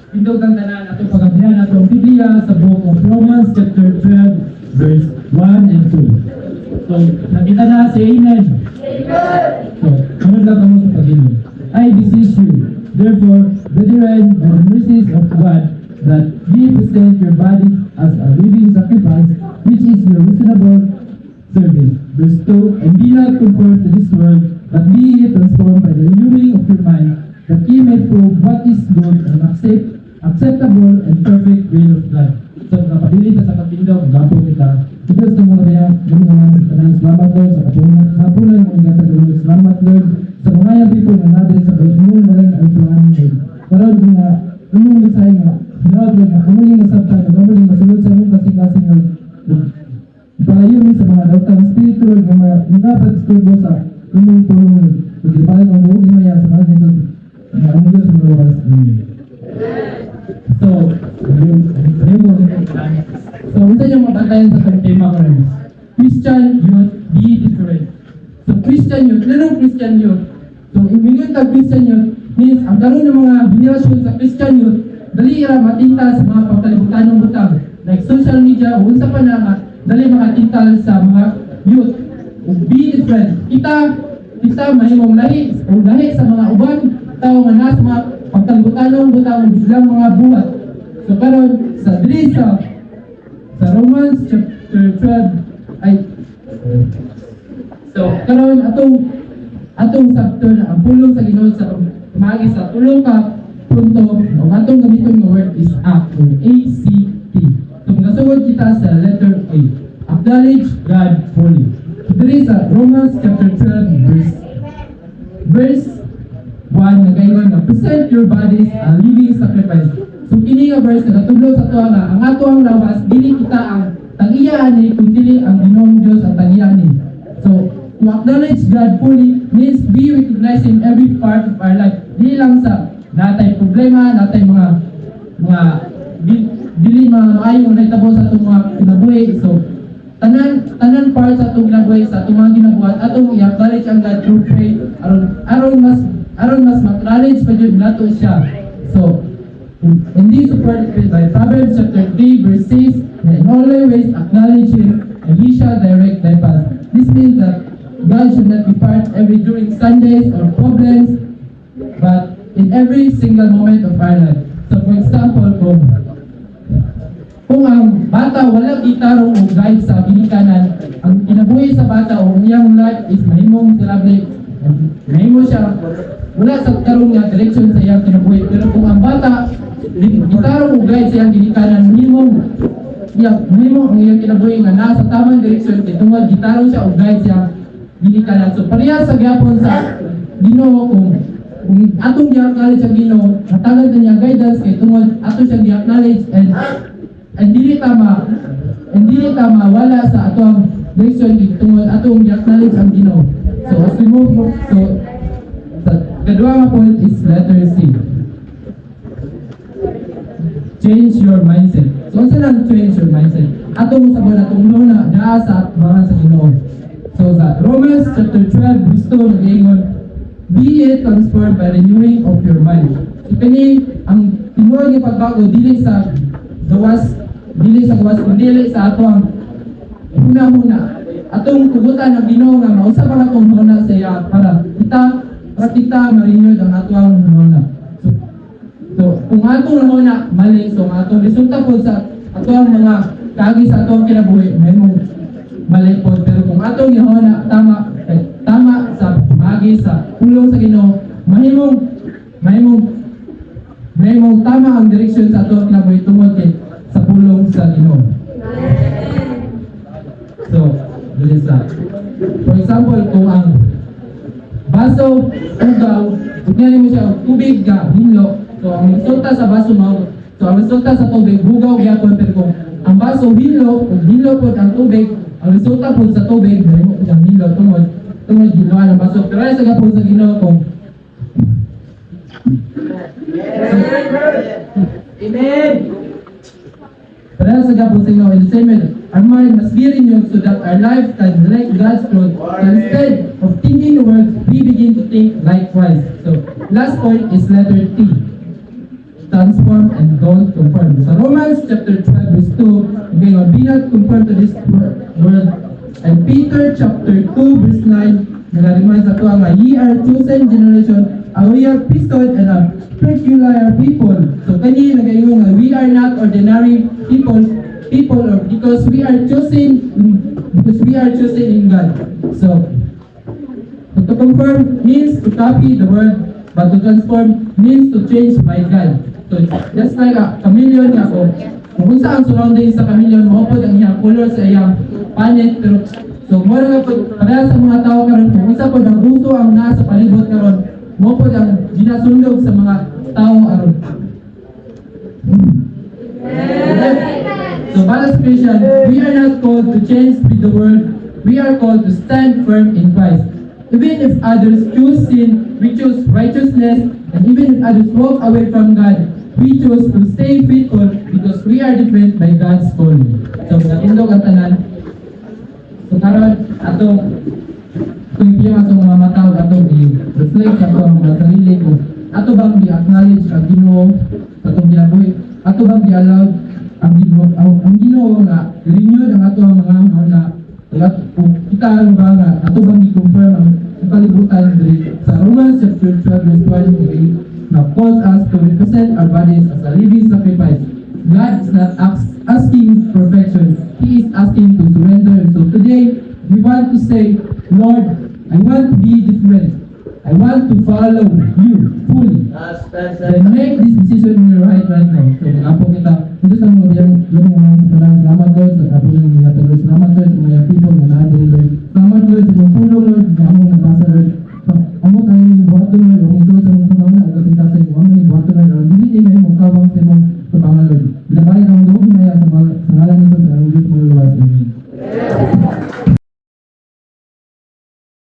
Pindot ang tanan atong pagabyan atong Biblia sa book of Romans chapter 12 verse 1 and 2. So, nakita na si Amen. So, ano lang kamo sa Panginoon? I beseech you, therefore, brethren, by the mercies of God, that ye present your bodies as a living sacrifice, which is your reasonable service. Verse 2, and be not conformed to this world, but be ye transformed by the renewing of your mind, that ye may prove what is good and acceptable and perfect will of God. So, kapabili ka sa kapindog, gapo kita. Diyos na mga kaya, naman sa tanang salamat Lord, sa kapunan ng mga tagalog, salamat Lord, sa mga yung people na natin sa pagkakunan na lang ang tuwan Lord. Karoon nga, anong misay nga, hinawag Lord, na kumuling masabtan, na kumuling masulod sa mong kasing-kasing Lord. Ipalayo mo sa mga dautang spirito Lord, na mga pag-sturbo sa inyong tulong Lord. Pag-ipalit ang buong imaya sa mga Diyos, na ang Diyos mo lawas. Amen. So, unsa yung mabantayan sa itong tema ko rin? Christian youth, be different. So, Christian youth, anong Christian youth? So, imingon ka Christian youth, means ang karoon ng mga henerasyon sa Christian youth, dali ra matintal sa mga pagkalibutanong butang. Like social media, o unsa pa na dali makatintal sa mga youth. O be different. Kita mahimong lahi, o lahi sa mga uban, tao nga nasa mga pagkalibutanong butang bilang mga buhat. So, karon sa dili sa Romans chapter 12 ay so karon atong sakto na ang pulong sa Ginoo sa pamagi sa tulong ka punto ang atong gamiton nga word is act o ACT. So magasugod kita sa letter A. Acknowledge God fully. So diri sa Romans chapter 12 verse 1 nagaingon nga present your bodies a living sacrifice. So kini nga verse na natudlo sa tuwa nga ang ato ang lawas dili kita ang tag-iyaan ni kundi ang Ginoong Dios ang tag-iyaan ni. So to acknowledge God fully means we recognize Him every part of our life. Dili lang sa natay problema, natay mga dili maayo na itabo sa atong mga kinabuhi. So tanan part sa atong kinabuhi sa atong mga ginabuhat atong i-acknowledge ang God through pray aron mas ma-acknowledge pa jud nato siya. So and this supported by Proverbs chapter 3 verse 6, in all thy ways acknowledge Him, and He shall direct thy path. This means that God should not be part every during Sundays or problems, but in every single moment of our life. So for example, kung ang bata wala gitarong o guide sa ginikanan, ang kinabuhi sa bata o iyang life is mahimong silabli, mahimo siya wala sa karong nga direction sa iyang kinabuhi. Pero kung ang bata gitarong o guide sa iyang ginikanan, mahimong ang iyang kinabuhi nga nasa tamang direction kay tungod gitarong siya o guide siya ginikanan. So parehas sa gyapon sa Ginoo kung atong gi-acknowledge ang Ginoo, hatagad na niya guidance kay tungod ato siyang gi-acknowledge and dili tama wala sa atong direction kay tungod atong gi-acknowledge ang Ginoo. So as we move sa kadua nga point is letter C. Change your mindset. So unsa lang change your mindset? Atong sabon atong una naa sa mga sa Ginoo. So sa Romans chapter 12 verse 2 nag-ingon, be ye transformed by renewing of your mind. So kani ang tinuod nga pagbago dili sa gawas kundi sa atong una atong tugutan ng Ginoo nga mausa pa atong huna sa iya para kita ma-renew ang atong huna. So kung atong huna mali, so atong resulta po sa atong mga kagi sa atong kinabuhi may mali po. Pero kung atong huna tama sa magi sa pulong sa Ginoo, mahimong tama ang direksyon sa atong kinabuhi tungod kay sa pulong sa Ginoo. So, this is for example, kung ang baso ugaw, ugnayan mo siya tubig ga hinlo. So ang resulta sa baso mo, so ang resulta sa tubig bugaw gyapon. Pero kung ang baso hinlo pod ang tubig, ang resulta pod sa tubig mahimo pod ang hinlo tungod ginuan ang baso. Pero sa gapon sa Ginoo kung Amen. Para sa gapon sa Ginoo, in the same way, our mind must be renewed so that our life can reflect God's truth. So instead of thinking the world, we begin to think likewise. So last point is letter T. transformed and don't conform. So Romans chapter 12 verse 2, okay, be not conformed to this world. And Peter chapter 2 verse 9, nag-remind sa ito nga, ye are chosen generation, a royal priesthood and a peculiar people. So kani nag-ingon nga, we are not ordinary people or because we are chosen in God. So to conform means to copy the word, but to transform means to change by God. So just like a chameleon nga ko, kung saan surrounding sa chameleon, maupod ang iyang color sa iyang panet, pero so mo nga po, para sa mga tao karon, kung isa po ang uso ang nasa palibot karon, maupod ang ginasundog sa mga tao aron. So as Christian, we are not called to change with the world, we are called to stand firm in Christ. Even if others choose sin, we choose righteousness, and even if others walk away from God, we choose to stay faithful because we are different by God's calling. So, natindog ang tanan. So, karon kung hindi atong mga matawag atong i-reflect atong mga sarili ko, ato bang i-acknowledge ang Ginoo atong ginabuhi? Ato bang i-allow ang Ginoo nga i-renew ang ato mga na kung kita ano ba nga, ato bang i-confirm ang kalibutan sa Romans chapter 12 verse 1 na calls us to represent our bodies as a living sacrifice. God is not asking perfection, He is asking to surrender. So today, we want to say, Lord, I want to be different. I want to follow you fully. Then make this decision in your right now. So ako kita, ito sa mga yung mga salamat Lord, sa ako ng mga Lord, salamat Lord sa mga people na natin Lord. Salamat Lord sa mga tulong Lord, na among nabasa Lord. Amo tayo yung buhat Lord,